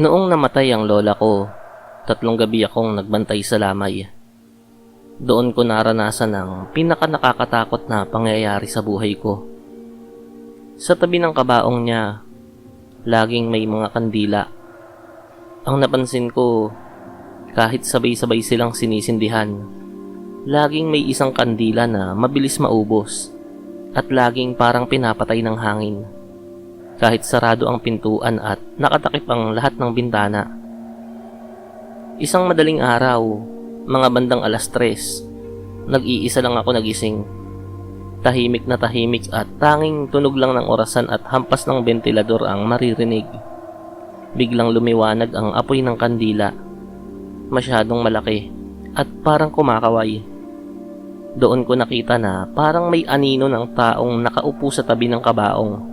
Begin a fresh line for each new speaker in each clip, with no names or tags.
Noong namatay ang lola ko, 3 gabi akong nagbantay sa lamay. Doon ko naranasan ang pinakanakakatakot na pangyayari sa buhay ko. Sa tabi ng kabaong niya, laging may mga kandila. Ang napansin ko, kahit sabay-sabay silang sinisindihan, laging may isang kandila na mabilis maubos at laging parang pinapatay ng hangin. Kahit sarado ang pintuan at nakatakip ang lahat ng bintana. Isang madaling araw, mga bandang 3:00, nag-iisa lang ako nagising. Tahimik na tahimik at tanging tunog lang ng orasan at hampas ng bentilador ang maririnig. Biglang lumiwanag ang apoy ng kandila. Masyadong malaki at parang kumakaway. Doon ko nakita na parang may anino ng taong nakaupo sa tabi ng kabaong.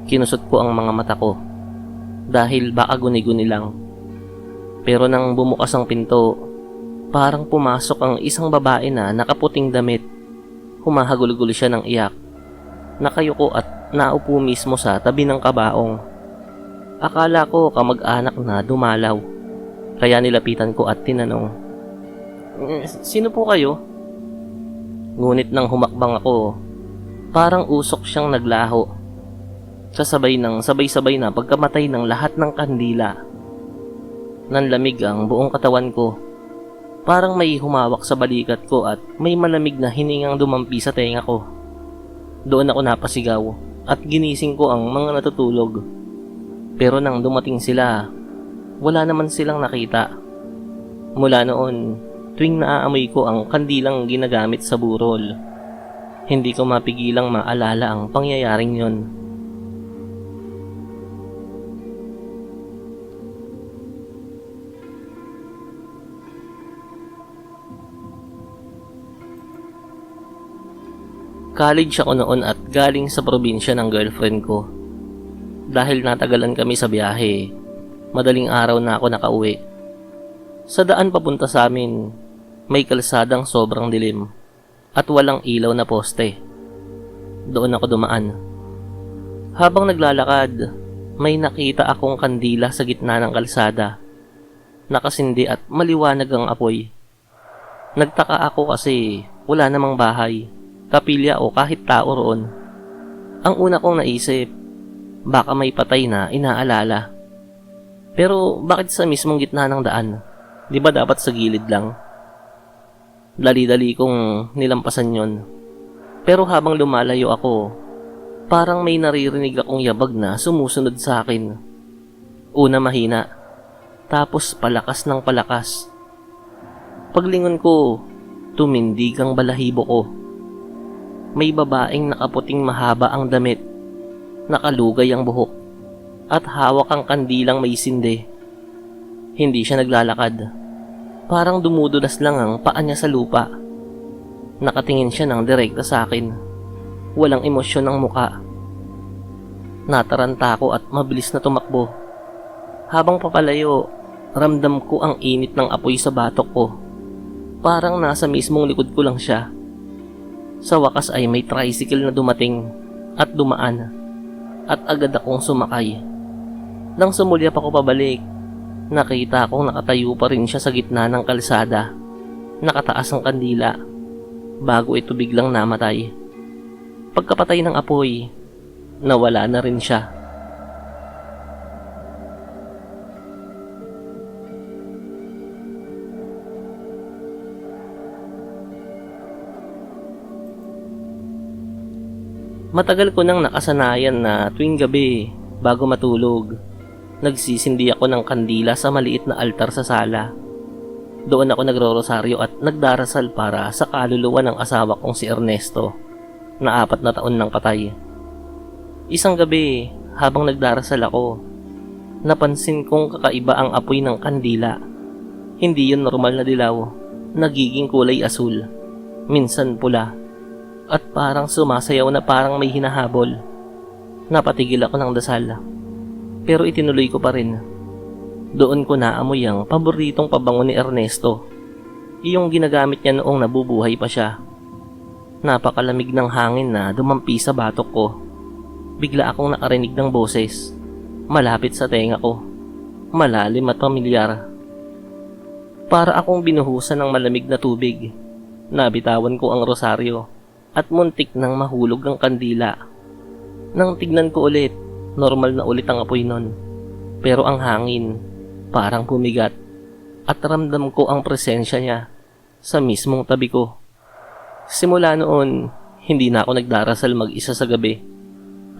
Kinusot ko ang mga mata ko dahil baka guni-guni lang. Pero nang bumukas ang pinto, parang pumasok ang isang babae na nakaputing damit. Humahagulgul siya ng iyak. Nakayuko at naupo mismo sa tabi ng kabaong. Akala ko kamag-anak na dumalaw. Kaya nilapitan ko at tinanong, "Sino po kayo?" Ngunit nang humakbang ako, parang usok siyang naglaho. Kasabay ng sabay-sabay na pagkamatay ng lahat ng kandila. Nanlamig ang buong katawan ko. Parang may humawak sa balikat ko at may malamig na hiningang dumampi sa tenga ko. Doon ako napasigaw at ginising ko ang mga natutulog. Pero nang dumating sila, wala naman silang nakita. Mula noon, tuwing naaamoy ko ang kandilang ginagamit sa burol, hindi ko mapigilang maalala ang pangyayaring yon. College ako noon at galing sa probinsya ng girlfriend ko. Dahil natagalan kami sa biyahe, madaling araw na ako nakauwi. Sa daan papunta sa amin, may kalsadang sobrang dilim at walang ilaw na poste. Doon ako dumaan. Habang naglalakad, may nakita akong kandila sa gitna ng kalsada. Nakasindi at maliwanag ang apoy. Nagtaka ako kasi wala namang bahay, kapilya o kahit tao roon. Ang una kong naisip, baka may patay na inaalala. Pero bakit sa mismong gitna ng daan? Di ba dapat sa gilid lang? Dali-dali kong nilampasan yon. Pero habang lumalayo ako, parang may naririnig akong yabag na sumusunod sa akin. Una mahina, tapos palakas ng palakas. Paglingon ko, tumindig ang balahibo ko. May babaeng nakaputing mahaba ang damit, nakalugay ang buhok, at hawak ang kandilang may sinde. Hindi siya naglalakad. Parang dumudulas lang ang paa niya sa lupa. Nakatingin siya ng direkta sa akin. Walang emosyon ang muka. Nataranta ako at mabilis na tumakbo. Habang papalayo, ramdam ko ang init ng apoy sa batok ko. Parang nasa mismong likod ko lang siya. Sa wakas ay may tricycle na dumating at dumaan at agad akong sumakay. Nang sumulyap ako pabalik, nakita akong nakatayo pa rin siya sa gitna ng kalsada, nakataas ang kandila, bago ito biglang namatay. Pagkapatay ng apoy, nawala na rin siya. Matagal ko nang nakasanayan na tuwing gabi, bago matulog, nagsisindi ako ng kandila sa maliit na altar sa sala. Doon ako nagro-rosaryo at nagdarasal para sa kaluluwa ng asawa kong si Ernesto, na 4 na taon nang patay. Isang gabi, habang nagdarasal ako, napansin kong kakaiba ang apoy ng kandila. Hindi yun normal na dilaw, nagiging kulay asul, minsan pula, at parang sumasayaw na parang may hinahabol. Napatigil ako ng dasal, pero itinuloy ko pa rin. Doon ko naamoy ang paboritong pabango ni Ernesto, yung ginagamit niya noong nabubuhay pa siya. Napakalamig ng hangin na dumampi sa batok ko. Bigla akong nakarinig ng boses, malapit sa tenga ko. malalim at pamilyar. Para akong binuhusan ng malamig na tubig. Nabitawan ko ang rosaryo at muntik nang mahulog ang kandila. Nang tignan ko ulit, normal na ulit ang apoy nun. Pero ang hangin, parang bumigat at ramdam ko ang presensya niya sa mismong tabi ko. Simula noon, hindi na ako nagdarasal mag-isa sa gabi.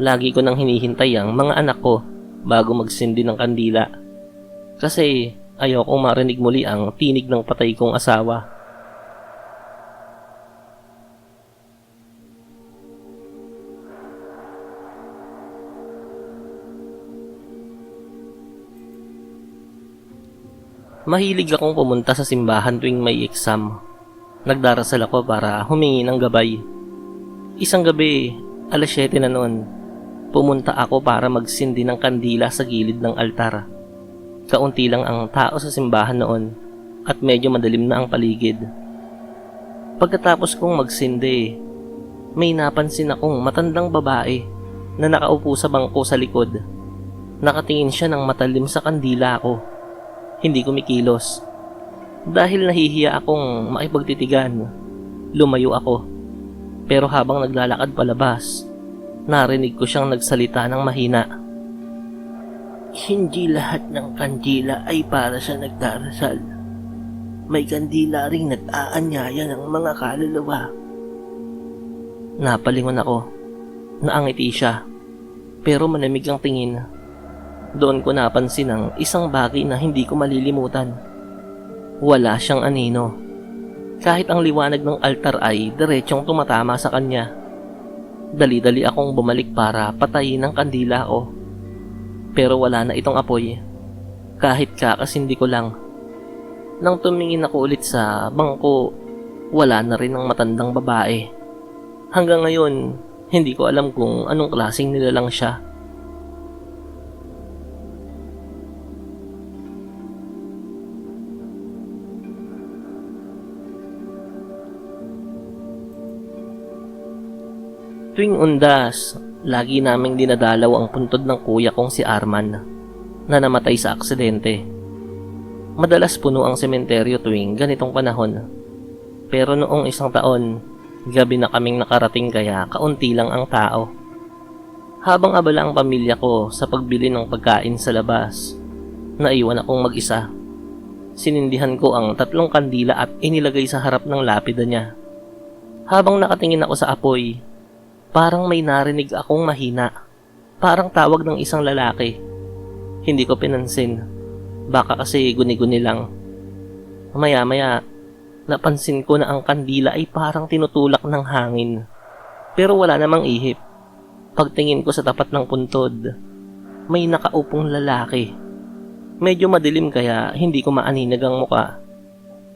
Lagi ko nang hinihintay ang mga anak ko bago magsindi ng kandila. Kasi ayokong marinig muli ang tinig ng patay kong asawa. Mahilig akong pumunta sa simbahan tuwing may exam. Nagdarasal ako para humingi ng gabay. Isang gabi, 7:00 na noon, pumunta ako para magsindi ng kandila sa gilid ng altar. Kaunti lang ang tao sa simbahan noon at medyo madilim na ang paligid. Pagkatapos kong magsindi, may napansin akong matandang babae na nakaupo sa bangko sa likod. Nakatingin siya ng matalim sa kandila ko. Hindi kumikilos. Dahil nahihiya akong makipagtitigan, lumayo ako. Pero habang naglalakad palabas, narinig ko siyang nagsalita ng mahina. Hindi lahat ng kandila ay para sa nagdarasal. May kandila ring nag-aanyaya ng mga kaluluwa. Napalingon ako. Naangiti siya. Pero malamig ang tingin. Doon ko napansin ang isang bagay na hindi ko malilimutan. Wala siyang anino. Kahit ang liwanag ng altar ay diretsyong tumatama sa kanya. Dali-dali akong bumalik para patayin ang kandila ko. Pero wala na itong apoy. Kahit kakasindi ko lang. Nang tumingin ako ulit sa bangko, wala na rin ang matandang babae. Hanggang ngayon, hindi ko alam kung anong klaseng nilalang siya. Tuwing undas, lagi naming dinadalaw ang puntod ng kuya kong si Arman na namatay sa aksidente. Madalas puno ang sementeryo tuwing ganitong panahon. Pero noong isang taon, gabi na kaming nakarating kaya kaunti lang ang tao. Habang abala ang pamilya ko sa pagbili ng pagkain sa labas, naiwan akong mag-isa. Sinindihan ko ang 3 kandila at inilagay sa harap ng lapida niya. Habang nakatingin ako sa apoy, parang may narinig akong mahina. Parang tawag ng isang lalaki. Hindi ko pinansin. Baka kasi guni-guni lang. Maya-maya, napansin ko na ang kandila ay parang tinutulak ng hangin. Pero wala namang ihip. Pagtingin ko sa tapat ng puntod, may nakaupong lalaki. Medyo madilim kaya hindi ko maaninag ang muka.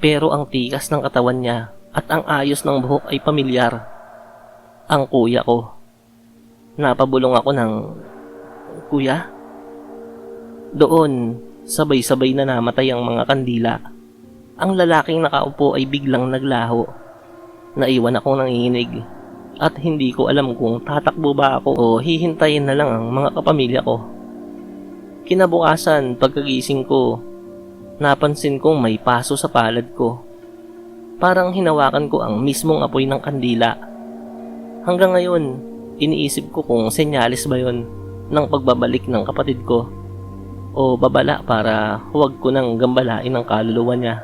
Pero ang tikas ng katawan niya at ang ayos ng buhok ay pamilyar. Ang kuya ko. Napabulong ako ng, Kuya? Doon, sabay-sabay na namatay ang mga kandila. Ang lalaking nakaupo ay biglang naglaho. Naiwan akong nanginginig at hindi ko alam kung tatakbo ba ako o hihintayin na lang ang mga kapamilya ko. Kinabukasan, pagkagising ko, napansin kong may paso sa palad ko. Parang hinawakan ko ang mismong apoy ng kandila. Hanggang ngayon, iniisip ko kung senyalis ba yon ng pagbabalik ng kapatid ko o babala para huwag ko nang gambalain ang kaluluwa niya.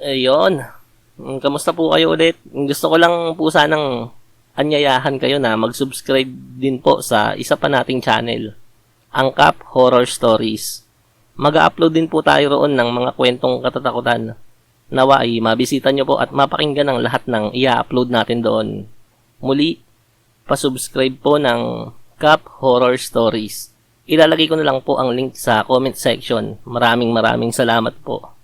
Ayun. Kamusta po kayo ulit? Gusto ko lang po sanang anyayahan kayo na mag-subscribe din po sa isa pa nating channel, Angkap Horror Stories. Mag-upload din po tayo roon ng mga kwentong katatakutan. Nawa ay mabisita nyo po at mapakinggan ang lahat ng i-upload natin doon. Muli, pasubscribe po ng Cap Horror Stories. Ilalagay ko na lang po ang link sa comment section. Maraming salamat po.